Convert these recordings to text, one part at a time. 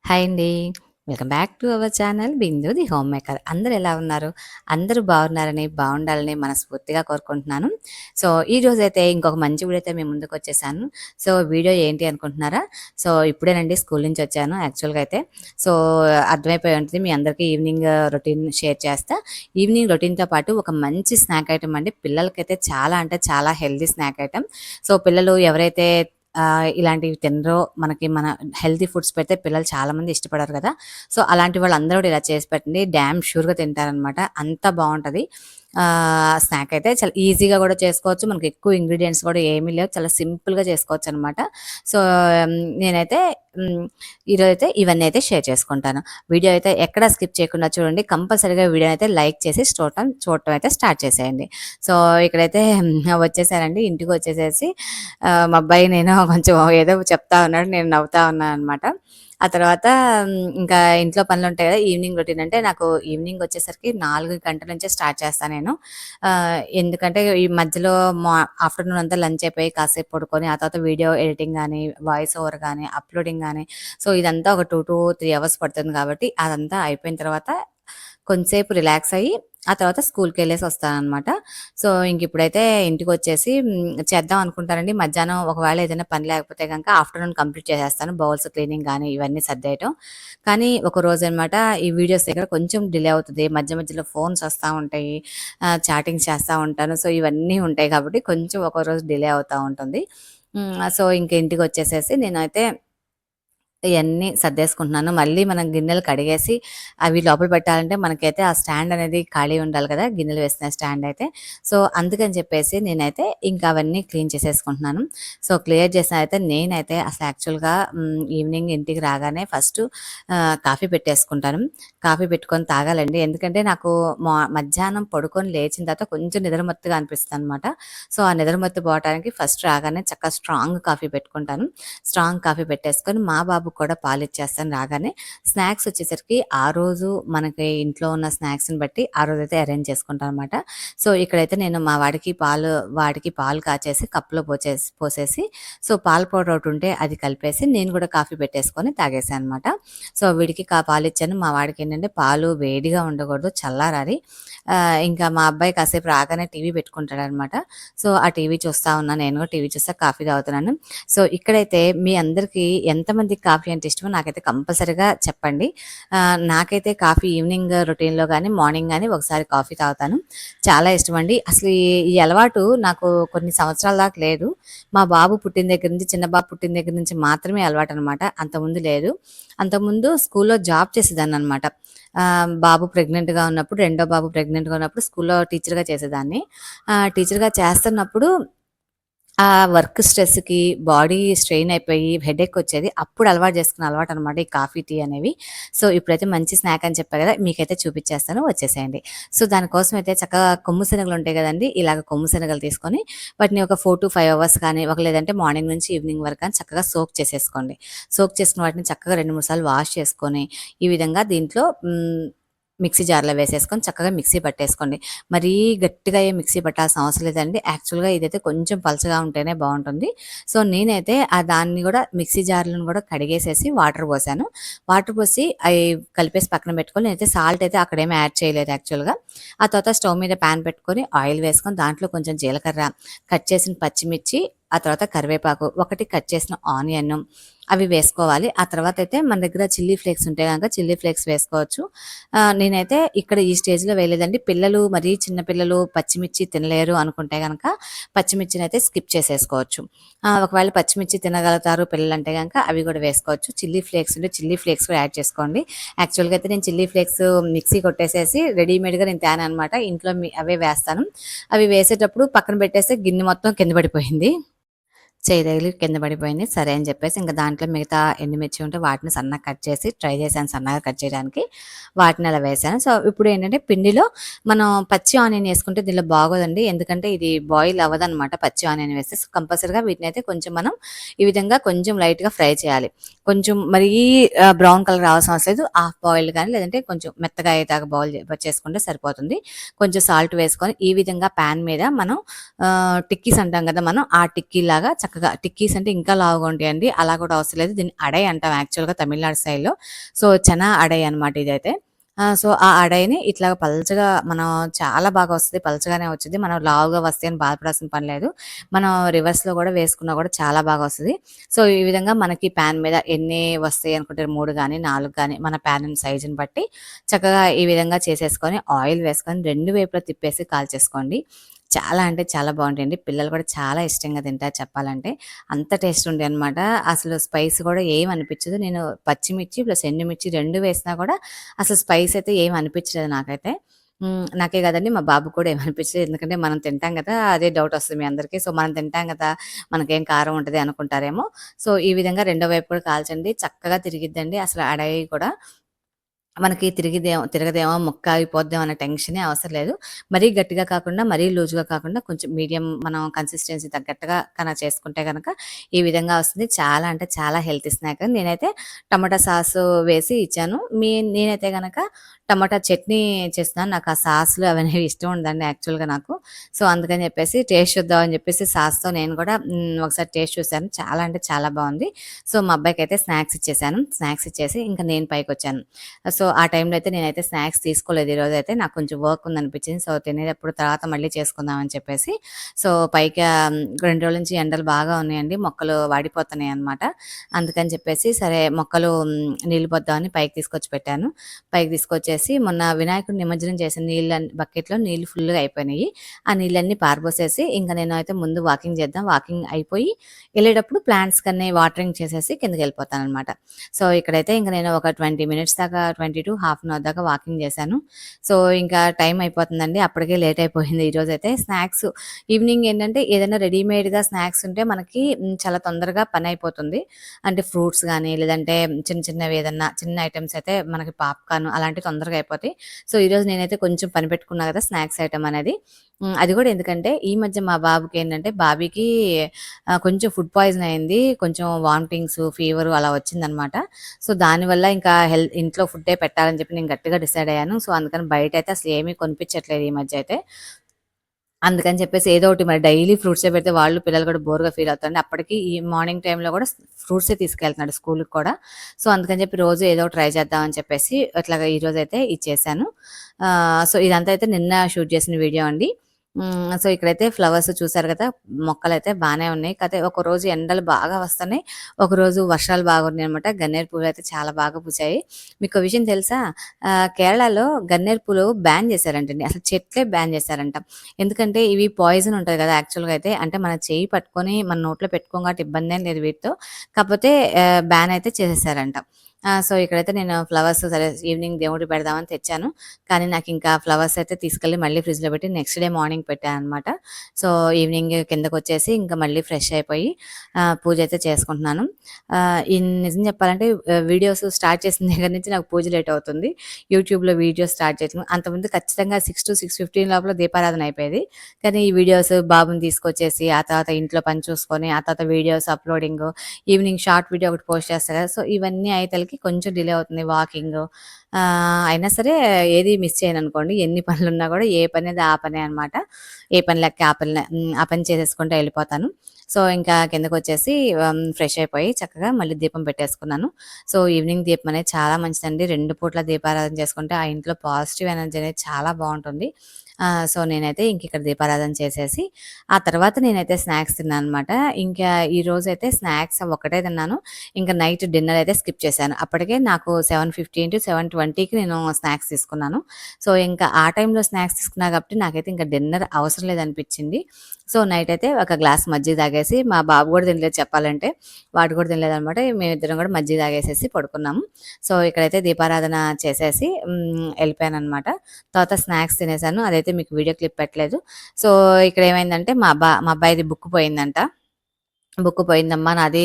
Hi అండి. Welcome back to our channel 'Bindu the home maker'. అందరూ ఎలా ఉన్నారు? అందరూ బాగున్నారని, బాగుండాలని మనస్ఫూర్తిగా కోరుకుంటున్నాను. సో, ఈరోజైతే ఇంకొక మంచి వీడియోతో మీ ముందుకొచ్చేసాను. సో, వీడియో ఏంటి అనుకుంటున్నారా? సో, ఇప్పుడేనండి స్కూల్ నుంచి వచ్చాను యాక్చువల్‌గా అయితే. సో, అర్థమైపోయి ఉంటుంది మీ అందరికీ ఈవినింగ్ రొటీన్ షేర్ చేస్తా. ఈవినింగ్ రొటీన్‌తో పాటు ఒక మంచి స్నాక్ ఐటెమ్ అండి. పిల్లలకైతే చాలా అంటే చాలా హెల్తీ స్నాక్ ఐటెమ్. సో, పిల్లలు ఎవరైతే ఇలాంటివి తినరో మన హెల్తీ ఫుడ్స్ పెడితే పిల్లలు చాలామంది ఇష్టపడరు కదా! సో, అలాంటి వాళ్ళందరూ కూడా ఇలా చేసి పెట్టండి. డామ్ షూర్‌గా తింటారనమాట. అంత బావుంటది. స్నాక్ అయితే చాలా ఈజీగా కూడా చేసుకోవచ్చు. మనకి ఎక్కువ ఇంగ్రీడియెంట్స్ కూడా ఏమీ లేవు. చాలా సింపుల్‌గా చేసుకోవచ్చనమాట. సో, నేనైతే హ్మ్, ఈరోజైతే ఇవన్నీ అయితే షేర్ చేసుకుంటాను. వీడియో అయితే ఎక్కడ స్కిప్ చేయకుండా చూడండి. కంపల్సరీగా వీడియోని అయితే లైక్ చేసి చూడటం అయితే స్టార్ట్ చేసేయండి. సో, ఇక్కడైతే వచ్చేసానండి. ఇంటికొచ్చేసేసి మా అబ్బాయి నేను కొంచెం ఏదో చెప్తా ఉన్నాడు. నేను నవ్వుతా ఉన్నాననమాట. ఆ తర్వాత ఇంకా ఇంట్లో పనులుంటాయి కదా! ఈవినింగ్ రొటీన్ అంటే నాకు ఈవినింగ్ వచ్చేసరికి 4 గంటల నుంచే స్టార్ట్ చేస్తా నేను. ఎందుకంటే ఈ మధ్యలో ఆఫ్టర్‌నూన్ అంతా లంచ్ అయిపోయి కాసేపు పడుకొని, ఆ తర్వాత వీడియో ఎడిటింగ్ గాని, వాయిస్ ఓవర్ గాని, అప్‌లోడింగ్ గాని, సో, ఇదంతా ఒక 2-3 అవర్స్ పడుతుంది కాబట్టి అదంతా అయిపోయిన తర్వాత కొంతసేపు రిలాక్స్ అయ్యి, ఆ తర్వాత స్కూల్‌కెళ్ళేసి వస్తాననమాట. సో, ఇంకిప్పుడైతే ఇంటికొచ్చేసి చేద్దాం అనుకుంటానండి. మధ్యాహ్నం ఒకవేళ ఏదైనా పని లేకపోతే గనక ఆఫ్టర్‌నూన్ కంప్లీట్ చేసేస్తాను. బౌల్స్ క్లీనింగ్ గానీ, ఇవన్నీ సర్దేయటం. కానీ ఒకరోజనమాట ఈ వీడియోస్ దగ్గర కొంచెం డిలే అవుతది. మధ్య మధ్యలో ఫోన్స్ వస్తా ఉంటాయి. చాటింగ్స్ చేస్తా ఉంటాను. సో, ఇవన్నీ ఉంటాయి కాబట్టి కొంచెం ఒకరోజు డిలే అవుతా ఉంటుంది. సో, ఇంక ఇంటికొచ్చేసేసి నేనైతే ఇయన్నీ సర్దేసుకుంటున్నాను. మళ్ళీ మనం గిన్నెలు కడిగేసి అవి లోపల పెట్టాలంటే మనకైతే ఆ స్టాండ్ అనేది ఖాళీ ఉండాలి కదా! గిన్నెలు వేసుకునే స్టాండ్ అయితే. సో, అందుకని చెప్పేసి నేనైతే ఇంకా అవన్నీ క్లీన్ చేసేసుకుంటున్నాను. సో, క్లియర్ చేసిన అయితే నేనైతే అసలు యాక్చువల్‌గా ఈవినింగ్ ఇంటికి రాగానే ఫస్టు కాఫీ పెట్టేసుకుంటాను. కాఫీ పెట్టుకొని తాగాలండి. ఎందుకంటే నాకు మధ్యాహ్నం పడుకొని లేచిన తర్వాత కొంచెం నిద్రమత్తుగా అనిపిస్తదనమాట. సో, ఆ నిద్రమత్తు పోవటానికి ఫస్ట్ రాగానే చక్కగా స్ట్రాంగ్ కాఫీ పెట్టుకుంటాను. స్ట్రాంగ్ కాఫీ పెట్టేసుకొని మా బాబుకి కూడా పాలిచ్చేస్తాను రాగానే. స్నాక్స్ వచ్చేసరికి ఆ రోజు మనకి ఇంట్లో ఉన్న స్నాక్స్‌ని బట్టి ఆ రోజైతే అరేంజ్ చేసుకుంటాననమాట. సో, ఇక్కడైతే నేను మా వాడికి పాలు కాచేసి కప్‌లో పోసేసి సో, పాల పౌడర్ ఒకటుంటే అది కలిపేసి నేను కూడా కాఫీ పెట్టేసుకొని తాగేసాననమాట. సో, వీడికి పాలిచ్చాను. మా వాడికేంటంటే పాలు వేడిగా ఉండకూడదు, చల్లారాలి. ఇంకా మా అబ్బాయి కాసేపు రాగానే టీవీ పెట్టుకుంటాడనమాట. సో, ఆ టీవీ చూస్తా ఉన్నా. నేను కూడా టీవీ చూస్తా, కాఫీ తాగుతున్నాను. సో, ఇక్కడైతే మీ అందరికీ ఎంతమందికి కాఫీ అంటే ఇష్టమో నాకైతే కంపల్సరీగా చెప్పండి. నాకైతే కాఫీ ఈవినింగ్ రొటీన్‌లో గానీ, మార్నింగ్ గానీ ఒకసారి కాఫీ తాగుతాను. చాలా ఇష్టమండి. అసలు ఈ అలవాటు నాకు కొన్ని సంవత్సరాల దాకా లేదు. మా బాబు పుట్టిన దగ్గర నుంచి, చిన్న బాబు పుట్టిన దగ్గర నుంచి మాత్రమే అలవాటనమాట. అంతకుముందు లేదు. అంతకుముందు స్కూల్‌లో జాబ్ చేసేదాన్ననమాట. బాబు ప్రెగ్నెంట్‌గా ఉన్నప్పుడు, రెండో బాబు ప్రెగ్నెంట్‌గా ఉన్నప్పుడు స్కూల్‌లో టీచర్‌గా చేసేదాన్ని. టీచర్‌గా చేస్తున్నప్పుడు ఆ వర్క్ స్ట్రెస్‌కి బాడీ స్ట్రెయిన్ అయిపోయి హెడేక్ వచ్చేది. అప్పుడు అలవాటు చేసుకున్న అలవాటనమాట ఈ కాఫీ, టీ అనేవి. సో, ఇప్పుడైతే మంచి స్నాక్ అని చెప్పా కదా! మీకైతే చూపిచ్చేస్తాను, వచ్చేసేయండి. సో, దానికోసం అయితే చక్కగా కొమ్ము శనగలు ఉంటాయి కదండీ! ఇలాగ కొమ్ము శనగలు తీసుకొని వాటిని ఒక 4-5 అవర్స్ కానీ, లేదంటే మార్నింగ్ నుంచి ఈవినింగ్ వరకు కానీ చక్కగా సోక్ చేసేసుకోండి. సోక్ చేసుకున్న వాటిని చక్కగా 2, 3 సార్లు వాష్ చేసుకొని, ఈ విధంగా దీంట్లో మిక్సీ జార్‌లో వేసేసుకొని చక్కగా మిక్సీ పట్టేసుకోండి. మరీ గట్టిగా ఏం మిక్సీ పట్టాల్సిన అవసరం లేదండి. యాక్చువల్‌గా ఇదైతే కొంచెం పలచగా ఉంటేనే బావుంటుంది. సో, నేనైతే దాన్ని గూడా మిక్సీ జార్‌లను గూడా కడిగేసేసి వాటర్ పోసాను. వాటర్ పోసి అయి కలిపేసి పక్కన పెట్టుకొని నేనైతే సాల్ట్ అయితే అక్కడేమి యాడ్ చేయలేదు యాక్చువల్‌గా. ఆ తర్వాత స్టవ్ మీద పాన్ పెట్టుకొని ఆయిల్ వేసుకొని దాంట్లో కొంచెం జీలకర్ర, కట్ చేసిన పచ్చిమిర్చి, ఆ తర్వాత కరివేపాకు, ఒకటి కట్ చేసిన ఆనియన్ అవి వేసుకోవాలి. ఆ తర్వాతయితే మన దగ్గర చిల్లీ ఫ్లేక్స్ ఉంటే గనక చిల్లీ ఫ్లేక్స్ వేసుకోవచ్చు. నేనైతే ఇక్కడ ఈ స్టేజ్‌లో వేయలేదండి. పిల్లలు మరీ చిన్న పిల్లలు పచ్చిమిర్చి తినలేరు అనుకుంటే గనక పచ్చిమిర్చినైతే స్కిప్ చేసేసుకోవచ్చు. ఒకవేళ పచ్చిమిర్చి తినగలుగుతారు పిల్లలంటే గనక అవి కూడా వేసుకోవచ్చు. చిల్లీ ఫ్లేక్స్ ఉంటే చిల్లీ ఫ్లేక్స్ కూడా యాడ్ చేసుకోండి. యాక్చువల్‌గా అయితే నేను చిల్లీ ఫ్లేక్స్ మిక్సీ కొట్టేసేసి రెడీమేడ్‌గా నేను తేననమాట. ఇంట్లో అవే వేస్తాను. అవి వేసేటప్పుడు పక్కన పెట్టేస్తే గిన్నె మొత్తం కింద పడిపోయింది. చెయ్యి తగిలి కింద పడిపోయింది. సరే అని చెప్పేసి ఇంక దాంట్లో మిగతా ఎండుమిర్చి ఉంటే వాటిని సన్నగా కట్ చేసి ట్రై చేశాను సన్నగా కట్ చేయడానికి. వాటిని అలా వేశాను. సో, ఇప్పుడేంటంటే పిండిలో మనం పచ్చి ఆనియన్ యేసుకుంటే దీనిలో బాగోదండి. ఎందుకంటే ఇది బాయిల్ అవ్వదనమాట పచ్చి ఆనియన్ వేస్తే. సో, కంపల్సరీగా వీటినైతే కొంచెం మనం ఈ విధంగా కొంచెం లైట్‌గా ఫ్రై చేయాలి. కొంచెం మరీ బ్రౌన్ కలర్ రావాల్సిన అవసరం లేదు. హాఫ్ బాయిల్డ్ గానీ లేదంటే కొంచెం మెత్తగా అయ్యేదాకా చేసుకుంటే సరిపోతుంది. కొంచెం సాల్ట్ వేసుకొని ఈ విధంగా పాన్ మీద మనం టిక్కీస్ అంటాం కదా! మనం ఆ టిక్కీలాగా చక్కగా చక్కగా టిక్కీస్ అంటే ఇంకా లావుగా ఉంటాయండి. అలా కూడా అవసరం లేదు. దీన్ని అడై అంటాం యాక్చువల్‌గా తమిళనాడు స్టైల్‌లో. సో, చనా అడై అనమాట ఇదైతే. సో, ఆ అడైని ఇట్లా పల్చగా మనం చాలా బాగా వస్తది. పల్చగానే వచ్చిద్ది. మనం లావుగా వస్తాయి అని బాధపడాల్సిన పని లేదు. మనం రివర్స్‌లో కూడా వేసుకున్నా కూడా చాలా బాగా వస్తది. సో, ఈ విధంగా మనకి పాన్ మీద ఎన్ని వస్తాయి అనుకుంటే 3 గాని, 4 గాని మన పాన్ సైజుని బట్టి చక్కగా ఈ విధంగా చేసేసుకొని ఆయిల్ వేసుకొని 2 వైపులా తిప్పేసి కాల్చేసుకోండి. చాలా అంటే చాలా బావుంటాయండి. పిల్లలు కూడా చాలా ఇష్టంగా తింటారు చెప్పాలంటే. అంత టేస్ట్ ఉంటాయన్నమాట. అసలు స్పైస్ కూడా ఏమి అనిపించదు. నేను పచ్చిమిర్చి ప్లస్ ఎండుమిర్చి 2 వేసినా కూడా అసలు స్పైస్ అయితే ఏమి అనిపించలేదు నాకైతే. నాకే కాదండి మా బాబుకి కూడా ఏమనిపించలేదు. ఎందుకంటే మనం తింటాం కదా! అదే డౌట్ వస్తది మీ అందరికి. సో, మనం తింటాం కదా! మనకేం కారం ఉంటది అనుకుంటారేమో. సో, ఈ విధంగా రెండో వైపు కూడా కాల్చండి. చక్కగా తిరిగిద్దండి. అసలు అడవి కూడా మనకి తిరగదేమో, ముక్క అయిపోద్దేమో అనే టెన్షనే అవసరం లేదు. మరీ గట్టిగా కాకుండా, మరీ లూజ్‌గా కాకుండా కొంచెం మీడియం మనం కన్సిస్టెన్సీ తగ్గట్టుగా చేసుకుంటే గనక ఈ విధంగా వస్తుంది. చాలా అంటే చాలా హెల్తీ స్నాక్. నేనైతే టమాటా సాసు వేసి ఇచ్చాను. నేనైతే గనక టమాటా చట్నీ చేస్తున్నాను. నాకు ఆ సాస్‌లు అవనేవి ఇష్టం ఉండదండి యాక్చువల్‌గా నాకు. సో, అందుకని చెప్పేసి టేస్ట్ చూద్దాం అని చెప్పేసి సాస్‌తో నేను కూడా ఒకసారి టేస్ట్ చూసాను. చాలా అంటే చాలా బావుంది. సో, మా అబ్బాయికైతే స్నాక్స్ ఇచ్చేసాను. స్నాక్స్ ఇచ్చేసి ఇంకా నేను పైకొచ్చాను. సో, ఆ టైంలో అయితే నేనైతే స్నాక్స్ తీసుకోలేదు ఈరోజైతే. నాకు కొంచెం వర్క్ ఉందనిపించింది. సో, తినేటప్పుడు తర్వాత మళ్ళీ చేసుకుందాం అని చెప్పేసి. సో, పైకి 2 రోజుల నుంచి ఎండలు బాగా ఉన్నాయండి. మొక్కలు వాడిపోతున్నాయన్నమాట. అందుకని చెప్పేసి సరే మొక్కలు నీళ్లు పోద్దామని పైకి తీసుకొచ్చి పెట్టాను. పైకి తీసుకొచ్చేసి మొన్న వినాయకుడిని నిమజ్జనం చేసిన బకెట్‌లో నీళ్లు ఫుల్‌గా అయిపోయినాయి. ఆ నీళ్ళన్నీ పారబోసేసి ఇంక నేనైతే ముందు వాకింగ్ చేద్దాం. వాకింగ్ అయిపోయి ఎళ్ళేటప్పుడు ప్లాంట్స్‌కన్నీ వాటరింగ్ చేసేసి కిందకెళ్ళిపోతాననమాట. సో, ఇక్కడైతే ఇంక నేను ఒక 20 మినిట్స్ దాకా 20 హాఫ్ అన్ అవర్ దాకా వాకింగ్ చేశాను. సో, ఇంకా టైం అయిపోతుందండి. అప్పటికే లేట్ అయిపోయింది ఈరోజైతే. స్నాక్స్ ఈవినింగ్ ఏంటంటే ఏదైనా రెడీమేడ్‌గా స్నాక్స్ ఉంటే మనకి చాలా తొందరగా పనయిపోతుంది. అంటే ఫ్రూట్స్ గానీ, లేదంటే చిన్న చిన్నవి ఏదన్నా చిన్న ఐటెమ్స్ అయితే మనకి పాప్‌కార్న్ అలాంటివి తొందరగా అయిపోతాయి. సో, ఈరోజు నేనైతే కొంచెం పని పెట్టుకున్నా కదా! స్నాక్స్ ఐటెమ్ అనేది. అది కూడా ఎందుకంటే ఈ మధ్య మా బాబుకేంటంటే బాబీకి కొంచెం ఫుడ్ పాయిజన్ అయింది. కొంచెం వామిటింగ్స్, ఫీవరు అలా వచ్చిందనమాట. సో, దానివల్ల ఇంకా ఇంట్లో ఫుడ్డే పెట్టాలని చెప్పి నేను గట్టిగా డిసైడ్ అయ్యాను. సో, అందుకని బయటైతే అసలు ఏమీ కొనిపించట్లేదు ఈ మధ్య అయితే. అందుకని చెప్పేసి ఏదో ఒకటి మరి డైలీ ఫ్రూట్సే పెడితే వాళ్ళు పిల్లలు కూడా బోర్‌గా ఫీల్ అవుతారండి. అప్పటికి ఈ మార్నింగ్ టైమ్‌లో కూడా ఫ్రూట్సే తీసుకెళ్తున్నాడు స్కూలుకి కూడా. సో, అందుకని చెప్పి రోజు ఏదో ఒకటి ట్రై చేద్దాం అని చెప్పేసి అట్లాగా ఈరోజైతే ఇచ్చేసాను. సో, ఇదంతా అయితే నిన్న షూట్ చేసిన వీడియో అండి. సో, ఇక్కడైతే ఫ్లవర్స్ చూసారు కదా! మొక్కలైతే బానే ఉన్నాయి. కాతే ఒకరోజు ఎండలు బాగా వస్తున్నాయి. ఒకరోజు వర్షాలు బాగున్నాయనమాట. గన్నేరు పూలైతే చాలా బాగా పూసాయి. మీకో విషయం తెలుసా? కేరళలో గన్నేరు పూలు బ్యాన్ చేశారంటండి. అసలు చెట్లే బ్యాన్ చేశారంట. ఎందుకంటే ఇవి పాయిజన్ ఉంటది కదా! యాక్చువల్‌గా అయితే అంటే మన చెయ్యి పట్టుకొని మన నోట్లో పెట్టుకోం కాబట్టి ఇబ్బందేం లేదు వీటితో. కాకపోతే బ్యాన్ అయితే చేసేసారంట. సో, ఇక్కడైతే నేను ఫ్లవర్స్ సరే ఈవినింగ్ దేవుడికి పెడదామని తెచ్చాను. కానీ నాకింకా ఫ్లవర్స్ అయితే తీసుకెళ్ళి మళ్ళీ ఫ్రిడ్జ్‌లో పెట్టి నెక్స్ట్ డే మార్నింగ్ పెట్టాననమాట. సో, ఈవినింగ్ కిందకొచ్చేసి ఇంకా మళ్ళీ ఫ్రెష్ అయిపోయి పూజ అయితే చేసుకుంటున్నాను. నిజం చెప్పాలంటే వీడియోస్ స్టార్ట్ చేసిన దగ్గర నుంచి నాకు పూజ లేట్ అవుతుంది. యూట్యూబ్‌లో వీడియోస్ స్టార్ట్ చేసాను. అంతకుముందు ఖచ్చితంగా 6-6:15 లోపల దీపారాధన అయిపోయేది. కానీ ఈ వీడియోస్ బాబుని తీసుకొచ్చేసి, ఆ తర్వాత ఇంట్లో పని చూసుకొని, ఆ తర్వాత వీడియోస్ అప్‌లోడింగు, ఈవినింగ్ షార్ట్ వీడియో ఒకటి పోస్ట్ చేస్తా కదా! సో, ఇవన్నీ అయ్యేతలకి కొంచెం డిలే అవుతుంది. వాకింగు అయినా సరే ఏది మిస్ చేయననుకోండి. ఎన్ని పనులున్నా కూడా ఏ పనేది ఆ పనే అనమాట. ఏ పని లెక్క ఆ పనిలే ఆ పని చేసేసుకుంటూ వెళ్ళిపోతాను. సో, ఇంకా కిందకొచ్చేసి ఫ్రెష్ అయిపోయి చక్కగా మళ్ళీ దీపం పెట్టేసుకున్నాను. సో, ఈవినింగ్ దీపం అనేది చాలా మంచిదండి. 2 పూట్ల దీపారాధన చేసుకుంటే ఆ ఇంట్లో పాజిటివ్ ఎనర్జీ అనేది చాలా బావుంటుంది. సో, నేనైతే ఇక్కడ దీపారాధన చేసేసి, ఆ తర్వాత నేనైతే స్నాక్స్ తిన్నాననమాట. ఇంకా ఈరోజైతే స్నాక్స్ ఒక్కటే తిన్నాను. ఇంకా నైట్ డిన్నర్ అయితే స్కిప్ చేశాను. అప్పటికే నాకు 7:15-7:20కి నేను స్నాక్స్ తీసుకున్నాను. సో, ఇంకా ఆ టైంలో స్నాక్స్ తీసుకున్నా కాబట్టి నాకైతే ఇంకా డిన్నర్ అవసరం లేదనిపించింది. సో, నైట్ అయితే ఒక గ్లాస్ మజ్జిగ తాగేసి మా బాబు కూడా తినలేదు చెప్పాలంటే. వాడు కూడా తినలేదనమాట. మేమిద్దరం కూడా మజ్జిగ తాగేసేసి పడుకున్నాము. సో, ఇక్కడైతే దీపారాధన చేసేసి ఎళ్ళిపోయాననమాట. తర్వాత స్నాక్స్ తినేసాను. అదైతే మీకు వీడియో క్లిప్ పెట్టలేదు. సో, ఇక్కడేమైందంటే మా అబ్బాయిది బుక్ పోయిందంట. బుక్ పోయిందమ్మా నాది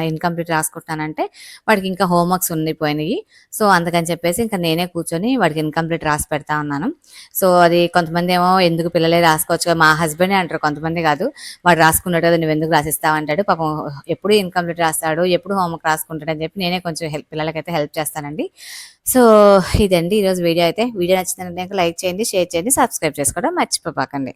ఇన్‌కంప్లీట్ రాసుకుంటున్నానంటే, వాడికి ఇంకా హోమ్ వర్క్స్ ఉండిపోయినియి. సో, అందుకని చెప్పేసి ఇంక నేనే కూర్చొని వాడికి ఇన్‌కంప్లీట్ రాసి పెడతా ఉన్నాను. సో, అది కొంతమందేమో ఎందుకు పిల్లలే రాసుకోవచ్చుగా మా హస్బెండే అంటారు కొంతమంది కాదు. వాడు రాసుకున్నాడు కదా! నువ్వెందుకు రాసిస్తావు అంటాడు. పాపం ఎప్పుడు ఇన్‌కంప్లీట్ రాస్తాడు, ఎప్పుడు హోమ్ వర్క్ రాసుకుంటాడని చెప్పి నేనే కొంచెం పిల్లలకైతే హెల్ప్ చేస్తానండి. సో, ఇదండి ఈరోజు వీడియో అయితే. వీడియో నచ్చిందంటే గనుక లైక్ చేయండి, షేర్ చేయండి, సబ్స్క్రైబ్ చేసుకోవడం మర్చిపోమాకండి.